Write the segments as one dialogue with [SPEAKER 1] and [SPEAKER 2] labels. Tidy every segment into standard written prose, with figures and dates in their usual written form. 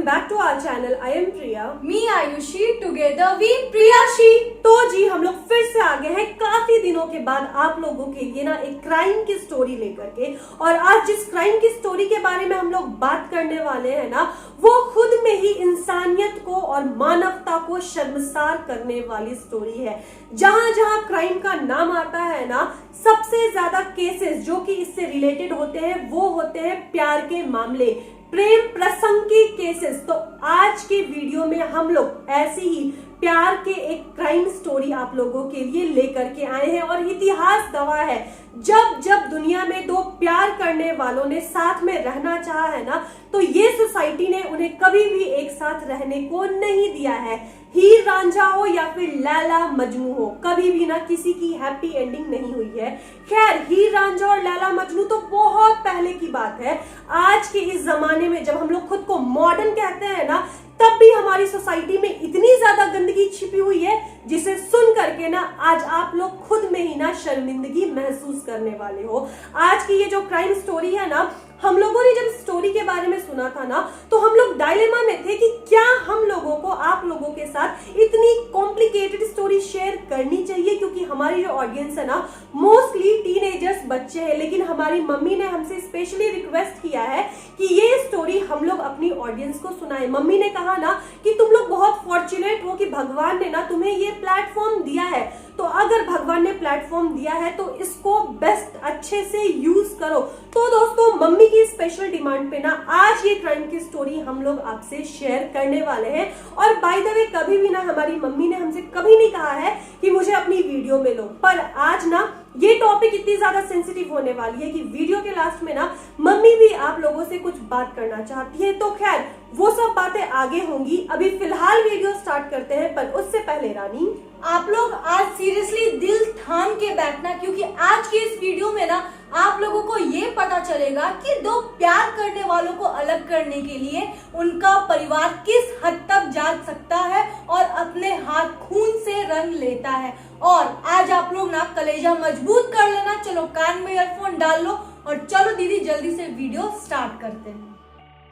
[SPEAKER 1] welcome back to our channel. I am Priya.
[SPEAKER 2] Me Ayushi. Together we Priyashi.
[SPEAKER 1] तो जी हम लोग फिर से आ गए हैं काफी दिनों के बाद आप लोगों के लिए ना एक क्राइम की स्टोरी लेकर के। और आज जिस क्राइम की स्टोरी के बारे में हम लोग बात करने वाले हैं ना, वो खुद में ही इंसानियत को और मानवता को शर्मसार करने वाली स्टोरी है। जहां जहां क्राइम का नाम आता है ना, सबसे ज्यादा केसेस जो कि इससे रिलेटेड होते हैं वो होते हैं प्यार के मामले, प्रेम प्रसंग के केसेस। तो आज के वीडियो में हम लोग ऐसी ही प्यार के एक क्राइम स्टोरी आप लोगों के लिए लेकर के आए हैं। और इतिहास गवाह है, जब जब दुनिया में दो प्यार करने वालों ने साथ में रहना चाहा है ना, तो ये सोसाइटी ने उन्हें कभी भी एक साथ रहने को नहीं दिया है। हीर रांझा हो या फिर लैला मजनू हो, कभी भी ना किसी की हैप्पी एंडिंग नहीं हुई है। खैर, हीर रांझा और लैला मजनू तो बहुत पहले की बात है। आज के इस जमाने में जब हम लोग खुद को मॉडर्न कहते हैं ना, तब भी हमारी सोसाइटी में इतनी ज्यादा गंदगी छिपी हुई है जिसे सुन करके ना आज आप लोग खुद में ही ना शर्मिंदगी महसूस करने वाले हो। आज की ये जो क्राइम स्टोरी है ना, हम लोगों ने जब स्टोरी के बारे में सुना था ना, तो हम लोग डायलेमा में थे कि क्या हम लोगों को आप लोगों के साथ इतनी कॉम्प्लिकेटेड स्टोरी शेयर करनी चाहिए, क्योंकि हमारी जो ऑडियंस है ना मोस्टली टीनेजर्स बच्चे हैं। लेकिन हमारी मम्मी ने हमसे स्पेशली रिक्वेस्ट किया है कि ये स्टोरी हम लोग अपनी ऑडियंस को सुनाए। मम्मी ने कहा ना कि तुम लोग बहुत फॉर्चुनेट हो कि भगवान ने ना तुम्हें ये प्लेटफॉर्म दिया है, तो अगर भगवान ने प्लेटफॉर्म दिया है तो इसको बेस्ट अच्छे से यूज करो। तो दोस्तों, मम्मी की स्पेशल डिमांड पे ना आज ये क्राइम की स्टोरी हम लोग आपसे शेयर करने वाले हैं। और बाय द वे, कभी भी ना हमारी मम्मी ने हमसे कभी नहीं कहा है कि मुझे अपनी वीडियो में लो, पर आज ना ये टॉपिक इतनी ज्यादा सेंसिटिव होने वाली है कि वीडियो के लास्ट में ना मम्मी भी आप लोगों से कुछ बात करना चाहती है। तो खैर, वो सब बातें आगे होंगी। अभी फिलहाल वीडियो स्टार्ट करते हैं, पर उससे पहले रानी,
[SPEAKER 2] आप लोग आज सीरियसली दिल थाम के बैठना, क्योंकि आज की इस वीडियो में ना आप लोगों को ये पता चलेगा कि दो प्यार करने वालों को अलग करने के लिए उनका परिवार किस हद तक जा सकता है और अपने हाथ खून से रंग लेता है। और आज आप लोग ना कलेजा मजबूत कर लेना। चलो कान में ईयरफोन डाल लो और चलो दीदी जल्दी से वीडियो स्टार्ट करते हैं।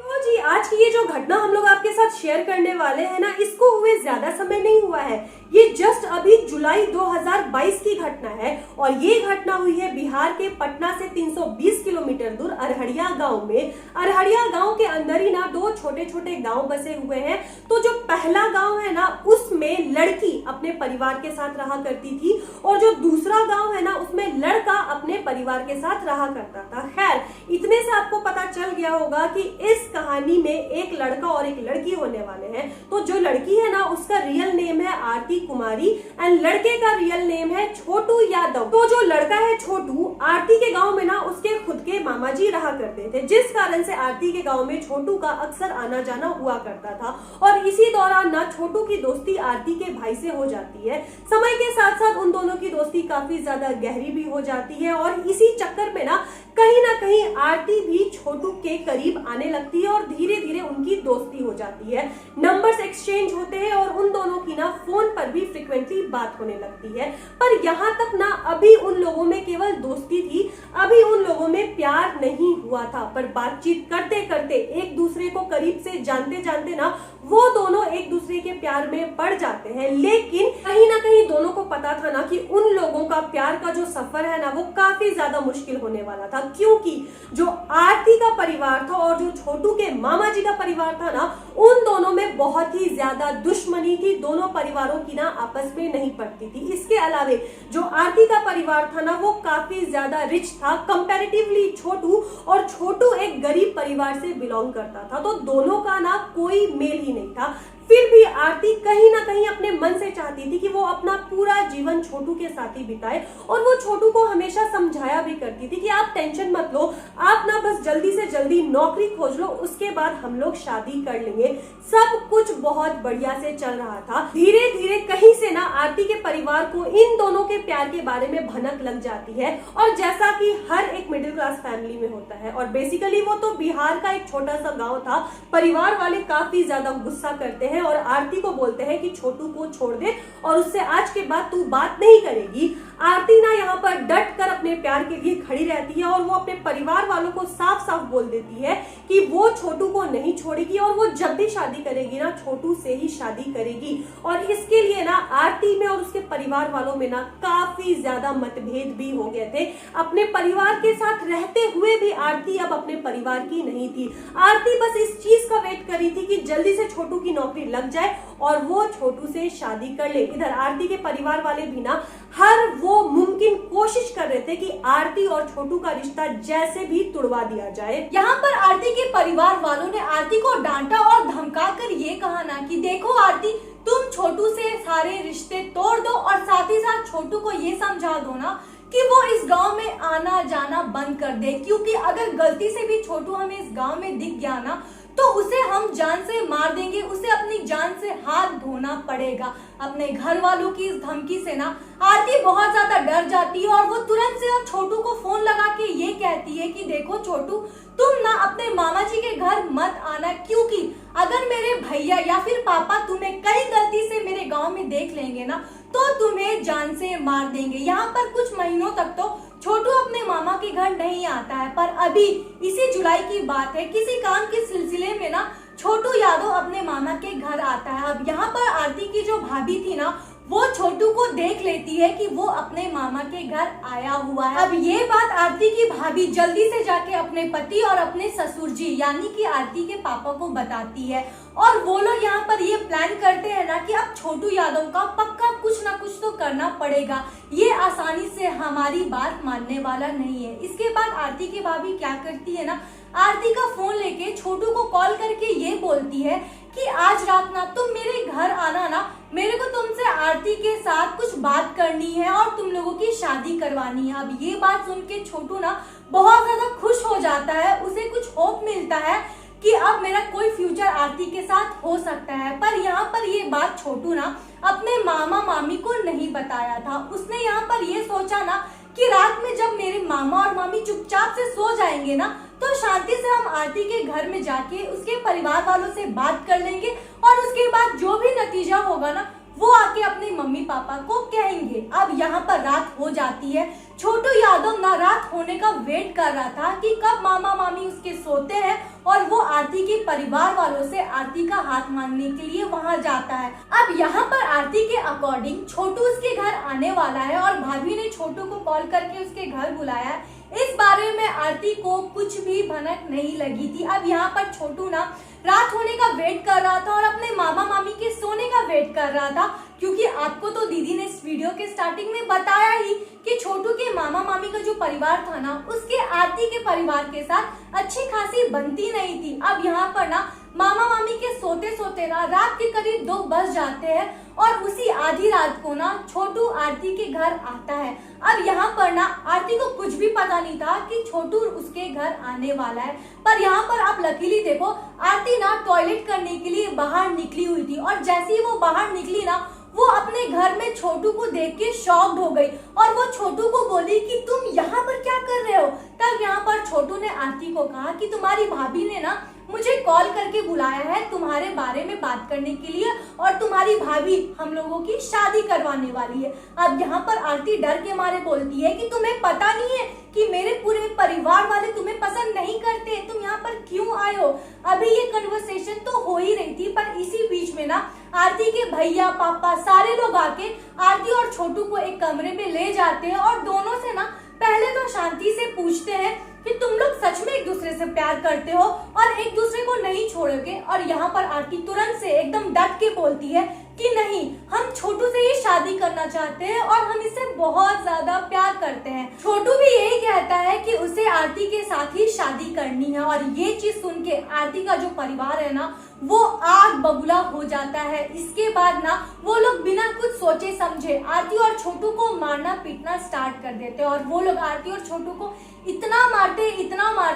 [SPEAKER 1] तो जी आज की ये जो घटना हम लोग आपके साथ शेयर करने वाले हैं ना, इसको हुए ज्यादा समय नहीं हुआ है। ये जस्ट अभी जुलाई 2022 की घटना है। और ये घटना हुई है बिहार के पटना से 320 किलोमीटर दूर अरहरिया गांव में। अरहरिया गांव के अंदर ही ना दो छोटे छोटे गांव बसे हुए हैं। तो जो पहला गांव है ना, उसमें लड़की अपने परिवार के साथ रहा करती थी, और जो दूसरा गांव है ना, उसमें लड़का अपने परिवार के साथ रहा करता था। खैर, इतने से आपको पता चल गया होगा कि इस कहानी में एक लड़का और एक लड़की होने वाले हैं। तो जो लड़की है ना, उसका रियल नेम है आरती कुमारी एंड लड़के का रियल नेम है छोटू यादव। तो जो लड़का है छोटू, आरती के गांव में ना उसके खुद के मामा जी रहा करते थे, जिस कारण से आरती के गांव में छोटू का अक्सर आना जाना हुआ करता था। और इसी दौरान ना छोटू की दोस्ती आरती के भाई से हो जाती है। समय के साथ साथ उन दोनों की दोस्ती काफी ज्यादा गहरी भी हो जाती है। और इसी चक्कर में ना कहीं आरती भी छोटू के करीब आने लगती है और धीरे धीरे उनकी दोस्ती हो जाती है। नंबर्स एक्सचेंज होते हैं और उन दोनों की ना फोन पर भी फ्रिक्वेंटली बात होने लगती है। पर यहाँ तक ना अभी उन लोगों में केवल दोस्ती थी, अभी उन लोगों में प्यार नहीं हुआ था। पर बातचीत करते करते एक दूसरे को करीब से जानते जानते ना वो दोनों एक दूसरे के प्यार में पड़ जाते हैं। लेकिन कहीं ना कहीं दोनों को पता था ना कि उन लोगों का प्यार का जो सफर है ना, वो काफी ज्यादा मुश्किल होने वाला था, क्योंकि जो आरती का परिवार था और जो छोटू के मामा जी का परिवार था ना, उन दोनों में बहुत ही ज्यादा दुश्मनी थी। दोनों परिवारों की ना आपस में नहीं पड़ती थी। इसके अलावे जो आरती का परिवार था ना, वो काफी ज्यादा रिच था कंपैरेटिवली छोटू, और छोटू एक गरीब परिवार से बिलोंग करता था। तो दोनों का ना कोई मेल ही नहीं था। फिर भी आरती कहीं ना कहीं अपने मन से चाहती थी कि वो अपना पूरा जीवन छोटू के साथ ही बिताए। और वो छोटू को हमेशा समझाया भी करती थी कि आप टेंशन मत लो, आप ना बस जल्दी से जल्दी नौकरी खोज लो, उसके बाद हम लोग शादी कर लेंगे। सब कुछ बहुत बढ़िया से चल रहा था। धीरे धीरे कहीं से ना आरती के परिवार को इन दोनों के प्यार के बारे में भनक लग जाती है। और जैसा कि हर एक मिडिल क्लास फैमिली में होता है, और बेसिकली वो तो बिहार का एक छोटा सा गाँव था, परिवार वाले काफी ज्यादा गुस्सा करते हैं हैं और आरती को बोलते हैं कि छोटू को छोड़ दे और उससे आज के बाद तू बात नहीं करेगी। आरती ना यहाँ पर डट कर अपने प्यार के लिए खड़ी रहती है और वो अपने परिवार वालों को साफ साफ बोल देती है कि वो छोटू को नहीं छोड़ेगी और वो जब भी शादी करेगी ना छोटू से ही शादी करेगी। और इसके लिए ना आरती में और उसके परिवार वालों में ना काफी ज्यादा मतभेद भी हो गए थे। अपने परिवार के साथ रहते हुए भी आरती अब अपने परिवार की नहीं थी। आरती बस इस चीज का वेट कर रही थी कि जल्दी से छोटू की नौकरी लग जाए और वो छोटू से शादी कर ले। इधर आरती के परिवार वाले भी ना हर वो मुमकिन कोशिश कर रहे थे कि आरती और छोटू का रिश्ता जैसे भी तुड़वा दिया जाए।
[SPEAKER 2] यहाँ पर आरती के परिवार वालों ने आरती को डांटा और धमका कर ये कहा ना कि देखो आरती, तुम छोटू से सारे रिश्ते तोड़ दो और साथ ही साथ छोटू को ये समझा दो ना कि वो इस गांव में आना जाना बंद कर दे, क्योंकि अगर गलती से भी छोटू हमें इस गांव में दिख गया ना तो उसे हम जान से मार देंगे, उसे अपनी जान से हाथ धोना पड़ेगा। अपने घर वालों की इस धमकी से ना आरती बहुत ज्यादा डर जाती है और वो तुरंत से छोटू को फोन लगा के ये कहती है कि देखो छोटू, तुम ना अपने मामा जी के घर मत आना, क्योंकि अगर मेरे भैया या फिर पापा तुम्हें कई गलती से मेरे गांव में देख लेंगे ना तो तुम्हें जान से मार देंगे। यहाँ पर कुछ महीनों तक तो छोटू अपने मामा के घर नहीं आता है, पर अभी इसी जुलाई की बात है, किसी काम के सिलसिले में ना छोटू यादव अपने मामा के घर आता है। अब यहाँ पर आरती की जो भाभी थी ना वो छोटू को देख लेती है कि वो अपने मामा के घर आया हुआ है। अब ये बात आरती की भाभी जल्दी से जाके अपने पति और अपने ससुर जी यानी कि आरती के पापा को बताती है और वो लोग यहाँ पर ये प्लान करते हैं ना कि अब छोटू यादव का पक्का कुछ ना कुछ तो करना पड़ेगा, ये आसानी से हमारी बात मानने वाला नहीं है। इसके बाद आरती की भाभी क्या करती है ना, आरती का फोन लेके छोटू को कॉल करके ये बोलती है कि आज रात ना तुम मेरे घर आना ना, मेरे को तुमसे आरती के साथ कुछ बात करनी है और तुम लोगों की शादी करवानी है। अब ये बात सुन के छोटू ना बहुत ज्यादा खुश हो जाता है, उसे कुछ होप मिलता है कि अब मेरा कोई फ्यूचर आरती के साथ हो सकता है। पर यहाँ पर ये बात छोटू ना अपने मामा मामी को नहीं बताया था। उसने यहाँ पर ये सोचा ना कि रात में जब मेरे मामा और मामी चुपचाप से सो जाएंगे ना तो शांति से हम आरती के घर में जाके उसके परिवार वालों से बात कर लेंगे और उसके बाद जो भी नतीजा होगा ना वो आके अपने मम्मी पापा को कहेंगे। अब यहाँ पर रात हो जाती है। छोटू यादव ना रात होने का वेट कर रहा था कि कब मामा मामी उसके सोते हैं और वो आरती के परिवार वालों से आरती का हाथ मांगने के लिए वहां जाता है। अब यहाँ पर आरती के अकॉर्डिंग छोटू उसके घर आने वाला है और भाभी ने छोटू को कॉल करके उसके घर बुलाया है। इस बारे में आरती को कुछ भी भनक नहीं लगी थी। अब यहाँ पर छोटू ना रात होने का वेट कर रहा था और अपने मामा मामी के सोने का वेट कर रहा था, क्योंकि आपको तो दीदी ने इस वीडियो के स्टार्टिंग में बताया ही कि छोटू के मामा मामी का जो परिवार था ना उसके आरती के परिवार के साथ अच्छी खासी बनती नहीं थी। अब यहाँ पर ना मामा मामी के सोते सोते ना रात के करीब 2 बज जाते हैं और उसी आधी रात को ना छोटू आरती के घर आता है। अब यहाँ पर ना आरती को कुछ भी पता नहीं था कि छोटू उसके घर आने वाला है, पर यहाँ पर आप लकीली देखो आरती ना टॉयलेट करने के लिए बाहर निकली हुई थी और जैसे ही वो बाहर निकली ना वो अपने घर में छोटू को देख के शॉक्ड हो गई और वो छोटू को बोली कि तुम यहाँ पर क्या कर रहे हो। तब यहाँ पर छोटू ने आरती को कहा कि तुम्हारी भाभी ने ना मुझे कॉल करके बुलाया है तुम्हारे बारे में बात करने के लिए और तुम्हारी भाभी हम लोगों की शादी करवाने वाली है। अब यहाँ पर आरती डर के मारे बोलती है कि तुम्हें पता नहीं है कि मेरे पूरे परिवार वाले तुम्हें पसंद नहीं करते, तुम यहाँ पर क्यों आए हो। अभी ये कन्वर्सेशन तो हो ही रही थी, पर इसी बीच में ना आरती के भैया पापा सारे लोग आके आरती और छोटू को एक कमरे में ले जाते हैं और दोनों से ना पहले तो शांति से पूछते हैं कि तुम लोग सच में एक दूसरे से प्यार करते हो और एक दूसरे को नहीं छोड़ोगे। और यहाँ पर आरती तुरंत से एकदम डट के बोलती है कि नहीं, हम छोटू से ही शादी करना चाहते हैं और हम इससे बहुत ज्यादा प्यार करते हैं। छोटू भी यही कहता है कि उसे आरती के साथ ही शादी करनी है और ये चीज सुन के आरती का जो परिवार है ना वो आग बबूला हो जाता है। इसके बाद ना वो लोग बिना कुछ सोचे समझे आरती और छोटू को मारना पीटना स्टार्ट कर देते हैं और वो लोग आरती और छोटू को इतना मारते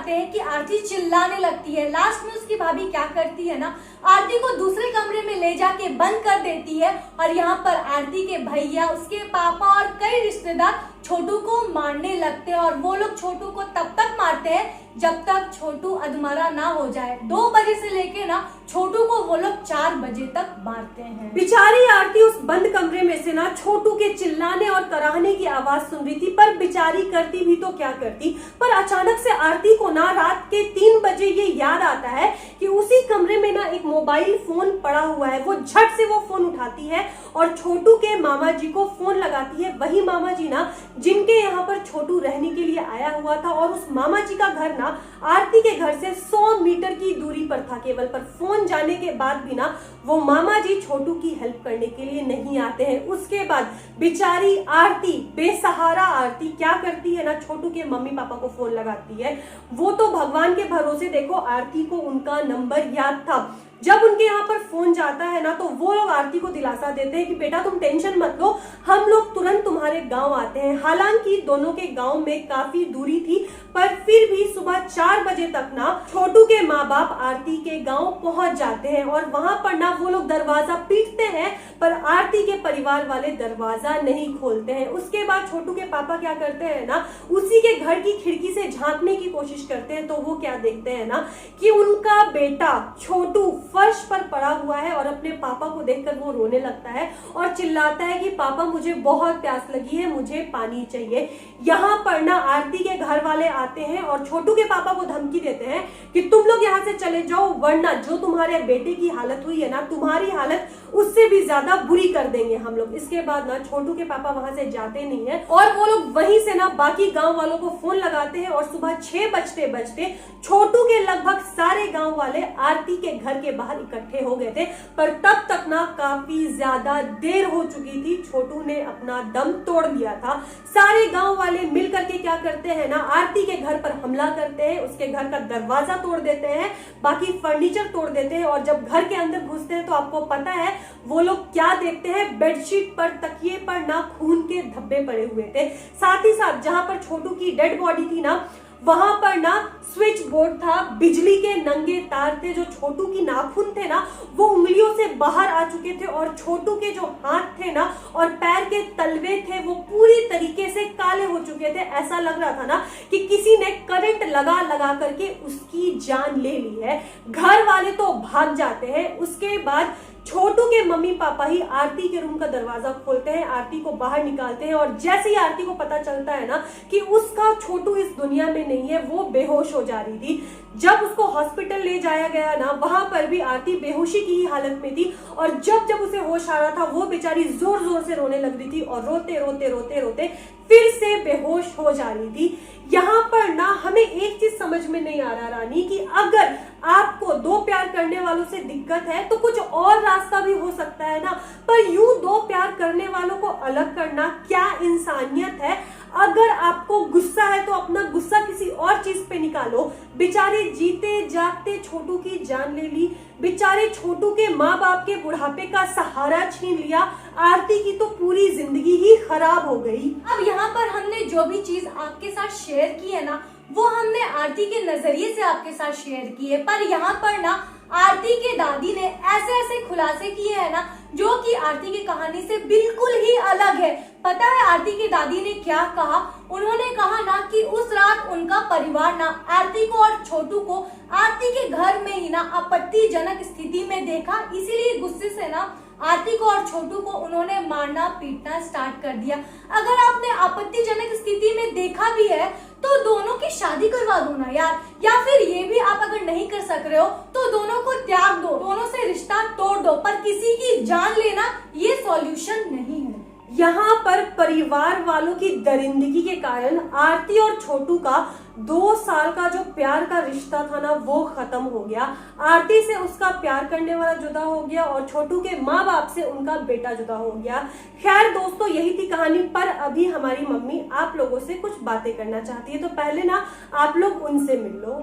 [SPEAKER 2] हैं कि आरती चिल्लाने लगती है। लास्ट में उसकी भाभी क्या करती है ना, आरती को दूसरे कमरे में ले जाके बंद कर रहती है और यहाँ पर आरती के भैया, उसके पापा और कई रिश्तेदार छोटू को मारने लगते हैं और वो लोग छोटू को तब तक मारते हैं जब तक छोटू अधमरा ना हो जाए। 2 बजे से लेके ना छोटू को वो लोग 4 बजे तक मारते हैं।
[SPEAKER 1] बेचारी आरती उस बंद कमरे में से ना छोटू के चिल्लाने और कराहने की आवाज सुन रही थी, पर बेचारी करती भी तो क्या करती। पर अचानक से आरती को ना रात के 3 बजे ये याद आता है कि उसी कमरे में ना एक मोबाइल फोन पड़ा हुआ है। वो झट से वो फोन उठाती है और छोटू के मामा जी को फोन लगाती है। वही मामा जी ना जिनके यहाँ पर छोटू रहने के लिए आया हुआ था, और उस मामा जी का घर ना आरती के घर से 100 मीटर की दूरी पर था केवल। पर फोन जाने के बाद भी ना वो मामा जी छोटू की हेल्प करने के लिए नहीं आते हैं। उसके बाद बेचारी आरती, बेसहारा आरती क्या करती है ना, छोटू के मम्मी पापा को फोन लगाती है। वो तो भगवान के भरोसे, देखो आरती को उनका नंबर याद था। जब उनके यहाँ पर फोन जाता है ना तो वो लोग आरती को दिलासा देते हैं कि बेटा तुम टेंशन मत लो, हम लोग तुरंत तुम्हारे गांव आते हैं। हालांकि दोनों के गांव में काफी दूरी थी, पर फिर भी सुबह 4 बजे तक ना छोटू के माँ बाप आरती के गांव पहुंच जाते हैं और वहां पर ना वो लोग दरवाजा पीटते हैं, पर आरती के परिवार वाले दरवाजा नहीं खोलते हैं। उसके बाद छोटू के पापा क्या करते हैं ना, उसी के घर की खिड़की से झांकने की कोशिश करते हैं। तो वो क्या देखते हैं ना कि उनका बेटा छोटू फर्श पर पड़ा हुआ है और अपने पापा को देखकर वो रोने लगता है और चिल्लाता है कि पापा मुझे बहुत प्यास लगी है, मुझे पानी चाहिए। यहाँ पर ना आरती के घर वाले आते हैं और छोटू के पापा को धमकी देते हैं कि तुम लोग यहाँ से चले जाओ, वरना जो तुम्हारे बेटे की हालत हुई है ना, तुम्हारी हालत उससे भी ज्यादा बुरी कर देंगे हम लोग। इसके बाद ना छोटू के पापा वहां से जाते नहीं है और वो लोग वहीं से ना बाकी गांव वालों को फोन लगाते हैं और सुबह 6 बजते बजते छोटू के लगभग सारे गांव वाले आरती के घर के बाहर इकट्ठे हो गए थे। पर तब तक ना काफी ज्यादा देर हो चुकी थी, छोटू ने अपना दम तोड़ लिया था। सारे गांव वाले मिल करके क्या करते हैं ना, आरती के घर पर हमला करते हैं, उसके घर का दरवाजा तोड़ देते हैं, बाकी फर्नीचर तोड़ देते हैं। और जब घर के अंदर घुसते हैं तो आपको पता है वो लोग क्या देखते हैं, बेडशीट पर, तकिए पर ना खून के धब्बे पड़े हुए थे। साथ ही साथ जहां पर छोटू की डेड बॉडी थी ना, वहां पर ना स्विच बोर्ड था, बिजली के नंगे तार थे, जो छोटू की नाखून थे ना वो उंगलियों से बाहर आ चुके थे और छोटू के जो हाथ थे ना और पैर के तलवे थे वो पूरी तरीके से काले हो चुके थे। ऐसा लग रहा था ना कि किसी ने करंट लगा लगा करके उसकी जान ले ली है। घर वाले तो भाग जाते हैं। उसके बाद छोटू के मम्मी पापा ही आरती के रूम का दरवाजा खोलते हैं, आरती को बाहर निकालते हैं और जैसे ही आरती को पता चलता है ना कि उसका छोटू इस दुनिया में नहीं है, वो बेहोश हो जा रही थी। जब उसको हॉस्पिटल ले जाया गया ना, वहां पर भी आरती बेहोशी की ही हालत में थी और जब जब उसे होश आ रहा था वो बेचारी जोर जोर से रोने लग रही थी और रोते रोते रोते रोते फिर से बेहोश हो जा रही थी। यहाँ पर ना हमें एक चीज समझ में नहीं आ रहा रानी, कि अगर आपको 2 प्यार करने वालों से दिक्कत है तो कुछ और रास्ता भी हो सकता है ना, पर यूं 2 प्यार करने वालों को अलग करना क्या इंसानियत है। अगर आपको गुस्सा है तो अपना गुस्सा किसी और चीज पे निकालो। बेचारे जीते जागते छोटू की जान ले ली, बेचारे छोटू के माँ बाप के बुढ़ापे का सहारा छीन लिया, आरती की तो पूरी जिंदगी ही खराब हो गई।
[SPEAKER 2] अब यहाँ पर हमने जो भी चीज आपके साथ शेयर की है ना, वो हमने आरती के नजरिए से आपके साथ शेयर की है। पर यहाँ पर ना आरती के दादी ने ऐसे ऐसे खुलासे किए हैं ना जो कि आरती की कहानी से बिल्कुल ही अलग है। पता है आरती की दादी ने क्या कहा? उन्होंने कहा ना कि उस रात उनका परिवार ना आरती को और छोटू को आरती के घर में ही ना आपत्तिजनक स्थिति में देखा, इसीलिए गुस्से से ना आरती को और छोटू को उन्होंने मारना पीटना स्टार्ट कर दिया। अगर आपने आपत्तिजनक स्थिति में देखा भी है तो दोनों की शादी करवा दो ना यार, या फिर ये भी आप अगर नहीं कर सक रहे हो तो दोनों को त्याग दो, दोनों से रिश्ता तोड़ दो, पर किसी की जान लेना ये सॉल्यूशन नहीं है।
[SPEAKER 1] यहाँ पर परिवार वालों की दरिंदगी के कारण आरती और छोटू का 2 साल का जो प्यार का रिश्ता था ना वो खत्म हो गया। आरती से उसका प्यार करने वाला जुदा हो गया और छोटू के माँ बाप से उनका बेटा जुदा हो गया। खैर दोस्तों, यही थी कहानी, पर अभी हमारी मम्मी आप लोगों से कुछ बातें करना चाहती है, तो पहले ना आप लोग उनसे मिल लो।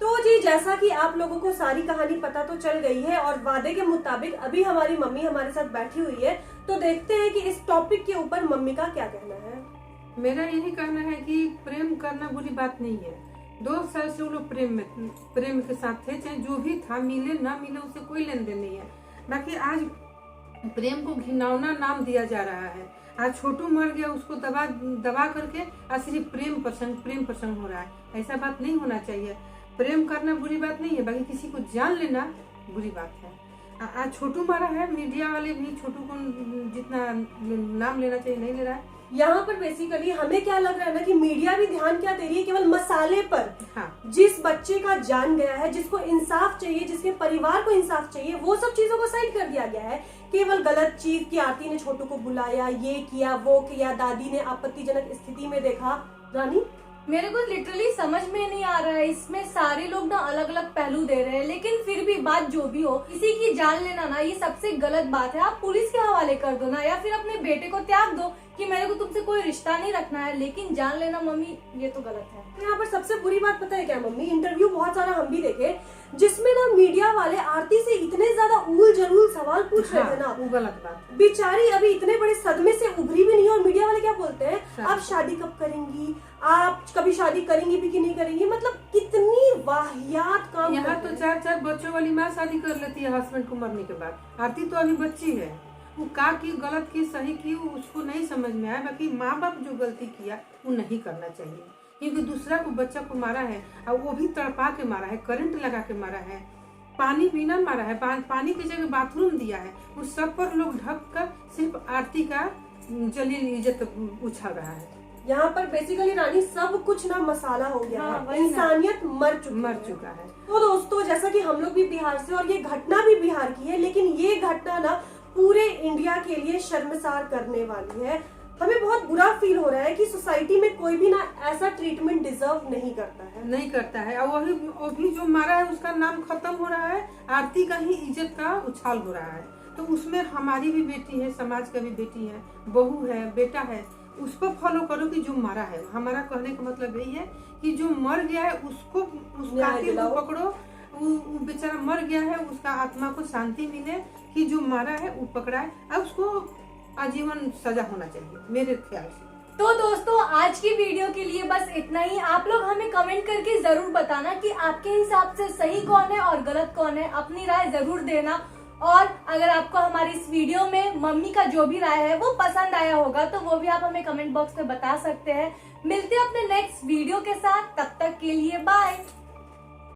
[SPEAKER 1] तो जी, जैसा कि आप लोगों को सारी कहानी पता तो चल गई है और वादे के मुताबिक अभी हमारी मम्मी हमारे साथ बैठी हुई है, तो देखते हैं कि इस टॉपिक के ऊपर मम्मी का क्या कहना है।
[SPEAKER 3] मेरा यही कहना है कि प्रेम करना बुरी बात नहीं है। 2 साल से वो लोग प्रेम के साथ थे, चाहे जो भी था, मिले ना मिले उससे कोई लेन देन नहीं है। बाकी आज प्रेम को घिनौना नाम दिया जा रहा है। आज छोटू मर गया, उसको दबा दबा करके आज सिर्फ प्रेम प्रसंग हो रहा है। ऐसा बात नहीं होना चाहिए। प्रेम करना बुरी बात नहीं है, बाकी किसी को जान लेना बुरी बात है। आज छोटू मारा है, मीडिया वाले भी छोटू को जितना नाम लेना चाहिए नहीं ले रहा है।
[SPEAKER 1] यहाँ पर बेसिकली हमें क्या लग रहा है ना कि मीडिया भी ध्यान क्या दे रही है केवल मसाले पर।
[SPEAKER 3] हाँ।
[SPEAKER 1] जिस बच्चे का जान गया है, जिसको इंसाफ चाहिए, जिसके परिवार को इंसाफ चाहिए, वो सब चीजों को साइड कर दिया गया है। केवल गलत चीज की आरती ने छोटू को बुलाया, ये किया वो किया, दादी ने आपत्तिजनक स्थिति में देखा। रानी
[SPEAKER 2] मेरे को लिटरली समझ में नहीं आ रहा है, इसमें सारे लोग ना अलग अलग पहलू दे रहे हैं, लेकिन फिर भी बात जो भी हो, किसी की जान लेना ना ये सबसे गलत बात है। आप पुलिस के हवाले कर दो ना, या फिर अपने बेटे को त्याग दो कि मेरे को तुमसे कोई रिश्ता नहीं रखना है, लेकिन जान लेना मम्मी ये तो गलत है।
[SPEAKER 1] यहाँ पर सबसे बुरी बात पता है क्या मम्मी, इंटरव्यू बहुत सारा हम भी देखे जिसमें ना मीडिया वाले आरती से इतने ज्यादा उल जरूल सवाल पूछ रहे थे ना,
[SPEAKER 3] वो गलत बात है।
[SPEAKER 1] बेचारी अभी इतने बड़े सदमे से उभरी भी नहीं, और मीडिया वाले क्या बोलते हैं, आप शादी कब करेंगी, आप कभी शादी करेंगी भी कि नहीं करेंगी। मतलब कितनी वाहियात काम।
[SPEAKER 3] यहाँ तो 4 बच्चों वाली माँ शादी कर लेती है हस्बैंड को मरने के बाद। आरती तो अभी बच्ची है, वो का की गलत की सही की उसको नहीं समझ में आया। बाकी माँ बाप जो गलती किया वो नहीं करना चाहिए, क्योंकि दूसरा को बच्चा को मारा है और वो भी तड़पा के मारा है, करंट लगा के मारा है, पानी बिना मारा है, पानी की जगह बाथरूम दिया है। उस सब पर लोग ढक कर सिर्फ आरती का जलील इज्जत उछाल रहा है।
[SPEAKER 1] यहाँ पर बेसिकली रानी सब कुछ ना मसाला हो गया
[SPEAKER 2] हाँ,
[SPEAKER 1] है, इंसानियत मर चुका है। तो दोस्तों जैसा कि हम लोग भी बिहार से, और ये घटना भी बिहार की है, लेकिन ये घटना ना पूरे इंडिया के लिए शर्मसार करने वाली है। हमें बहुत बुरा फील हो रहा है कि सोसाइटी में कोई भी ना ऐसा ट्रीटमेंट डिजर्व नहीं करता है।
[SPEAKER 3] और वो भी जो मारा है उसका नाम खत्म हो रहा है, आरती का ही इज्जत का उछाल हो रहा है। तो उसमें हमारी भी बेटी है, समाज का भी बेटी है, बहू है, बेटा है, उस पर फॉलो करो कि जो मारा है। हमारा कहने का मतलब यही है कि जो मर गया है उसको, उस कातिल को पकड़ो, वो बेचारा मर गया है, उसका आत्मा को शांति मिले, कि जो मारा है वो पकड़ा है और उसको आजीवन सजा होना चाहिए मेरे ख्याल से।
[SPEAKER 2] तो दोस्तों आज की वीडियो के लिए बस इतना ही। आप लोग हमें कमेंट करके जरूर बताना कि आपके हिसाब से सही कौन है और गलत कौन है, अपनी राय जरूर देना। और अगर आपको हमारी इस वीडियो में मम्मी का जो भी राय है वो पसंद आया होगा तो वो भी आप हमें कमेंट बॉक्स में बता सकते हैं। मिलते हैं अपने नेक्स्ट वीडियो के साथ, तब तक के लिए बाय।